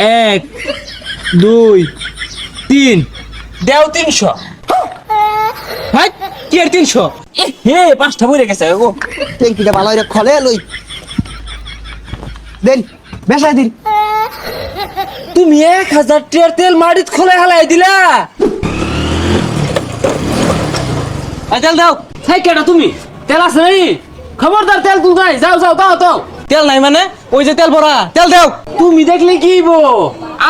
এক দুই তিন দেও 300। ভাই কি আর 300? হে 5টা বইরে গেছে গো। ট্যাঙ্কিটা ভালো করে খলে লই দেন বেসাই দিন। তুমি 1000 টাকার তেল মাটিত খোলা হালাই দিলা। তেল দাও। হাই কেডা তুমি? তেল আছে নাই? খবরদার তেল তুলতাই যাও যাও দাও দাও। তেল নাই মানে ওই যে তেল ভরা তেল দাও। তুমি দেখলে কি হইবো?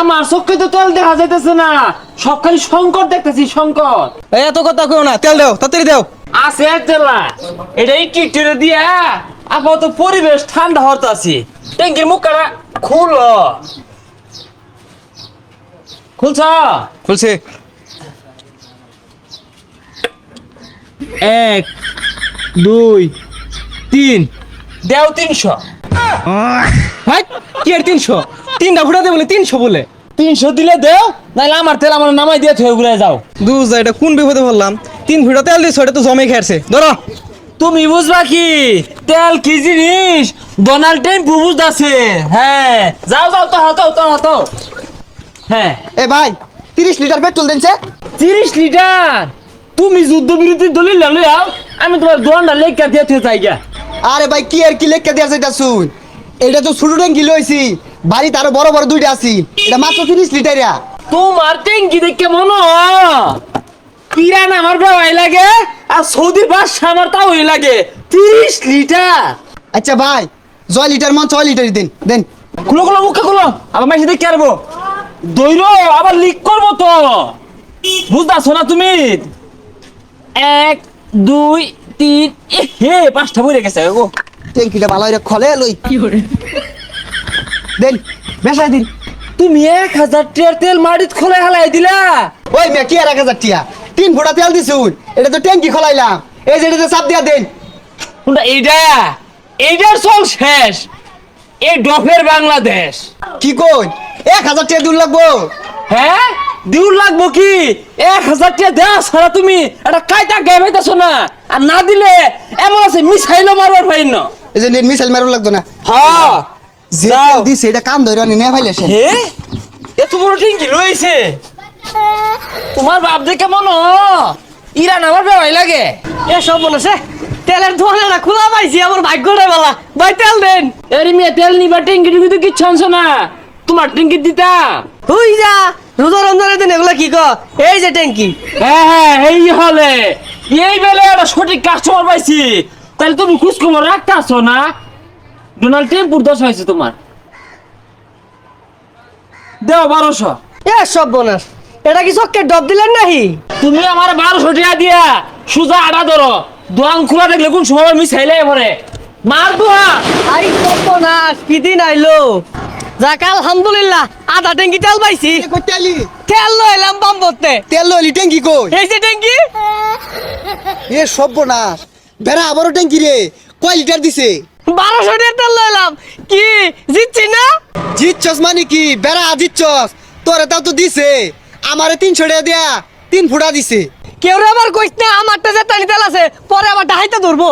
আমার চোখে তো তেল দেখা যাইতেছে না, সব খালি সংকট দেখতেছি সংকট। এই এত কথা কইও না, তেল দাও তাড়াতাড়ি দাও। আছে তেলা এটা টিকটিরে দিয়া আপাতত পরিবেশ ঠান্ডা হতে আছি। ট্যাঙ্কির মুখটা খুলো। খুলছ? খুলছে। এক দুই তিন দেও 300। ভাই কি আর 300? তিনটা ফুটাতে বলে 300 বলে। 300 দিলে দেও, নাইলে আমার তেল আমার নামাই দিয়ে থয়ে ঘুরে যাও। দুজা এটা কোন বিপদে বললাম? 3 ফুটা তেল দিছ এটা তো জমে খেয়েছে। ধরো তুমি বুঝবা কি তেল কি জিনিস? ডোনাল্ড ট্রাম্প বুঝতাছে। হ্যাঁ যাও যাও তো হতো তো হতো। হ্যাঁ এ ভাই 30 লিটার পেট্রোল দেনছে। 30 লিটার? তুমি যুদ্ধ বিরতি দলিল লইয়াও, আমি তোমার দোয়ানটা লেখা দিয়ে থয়ে যাই গা। আরে ভাই কি আর কি লেখা দিয়া যাইতা শুন, এটা তো ছোট ট্যাঙ্কি লইছি, বাড়িতে আরো বড় বড় দুইটা আছে, এটা মাত্র 30 লিটারিয়া। তোমার ট্যাঙ্কি দেখে মনে হয় পিরান আমার ভাই লাগে, আর সৌদি বাদশা আমার তাও ওই লাগে। 30 লিটার? আচ্ছা ভাই 6 লিটার মান 6 লিটারই দেন দেন। খুলো খুলো মুখে খুলো, আবার মাইসে দেখে আরবো দইরো আবার লিক করবো তো, বুঝতেছো না তুমি? 1 2 3 হে 5টা বইরে গেছে গো। ট্যাঙ্কিটা ভালো করে খলে লই দেন বেসাই দিন। তুমি 1000 টাকার তেল মাটিত খোলা হালাই দিলা। ওই মে কি আর 1000 টিয়া 3 ফুটা তেল দিছুন, এটা তো ট্যাঙ্কি খলাইলাম, এই যে এটাতে চাপ দিয়া দেন। কোনটা এইটা? এইটার চল শেষ। এই ডফের বাংলাদেশ। কি কই 1000 টাকা দূর লাগবো? হ্যাঁ দূর লাগবো কি? 1000 টাকা দেওয়া ছাড়া তুমি একটা কায়দা গায়ে পাইতেছো না, আর না দিলে এমন আছে মিসাইলও মারবার পাই না। এই যে মিসাইল মারু লাগতো না। হ্যাঁ যে যাও। তেল দিছে এটা কাম ধরে নি নে ফাইলেছে। হে এত বড় টিঙ্কি রয়েছে তোমার বাপ দেখে মনো ইরান আমার বেওয়াই লাগে। এসব বলেছে তেলের দোকানটা খোলা পাইছি, আমার ভাগ্যটা বলা। ভাই তেল দেন। এর মেয়ে তেল নিবা টিঙ্কি টুঙ্কি তো কিচ্ছু আনছো না, তোমার টিঙ্কি দিতাম। তুই যা রোজা রমজানের দিন এগুলা কি কর? এই যে ট্যাঙ্কি। হ্যাঁ হ্যাঁ এই হলে এই বেলে একটা সঠিক কাস্টমার পাইছি। তাহলে তুমি খোঁজ খবর রাখতে আসো না? ডোনাল্ড ট্রাম্পুর দশ হয়েছে তোমার, দেও 1200। এসব বোনাস এটা কি চক্কে ডব দিলেন নাহি? তুমি আমার 1200 টাকা দিয়া সুজা আড়া ধরো, দোয়ান খোলা দেখলে কোন সময় মিশাইলে এবারে মার দোয়া। আই বোনাস কি দিন আইলো? যাক আলহামদুলিল্লাহ আধা ট্যাঙ্কি তেল পাইছি। কই তেলি তেল লইলাম বাম্বতে। তেল লইলি ট্যাঙ্কি কই? এই যে ট্যাঙ্কি। এ সর্বনাশ, বেড়া আবারও ট্যাঙ্কি রে। কয় লিটার দিছে? 1200 টাকা তেল লইলাম। কি জিতছি না? জিতছস মানে কি? বেড়া জিতছস, তোরে তাও তো দিছে, আমারে 300 টাকা দিয়া 3 ফুটা দিছে। কেউ আবার কইস না আমারটা যে টানি তেল আছে, পরে আবার ডাহাইতে ধরবো।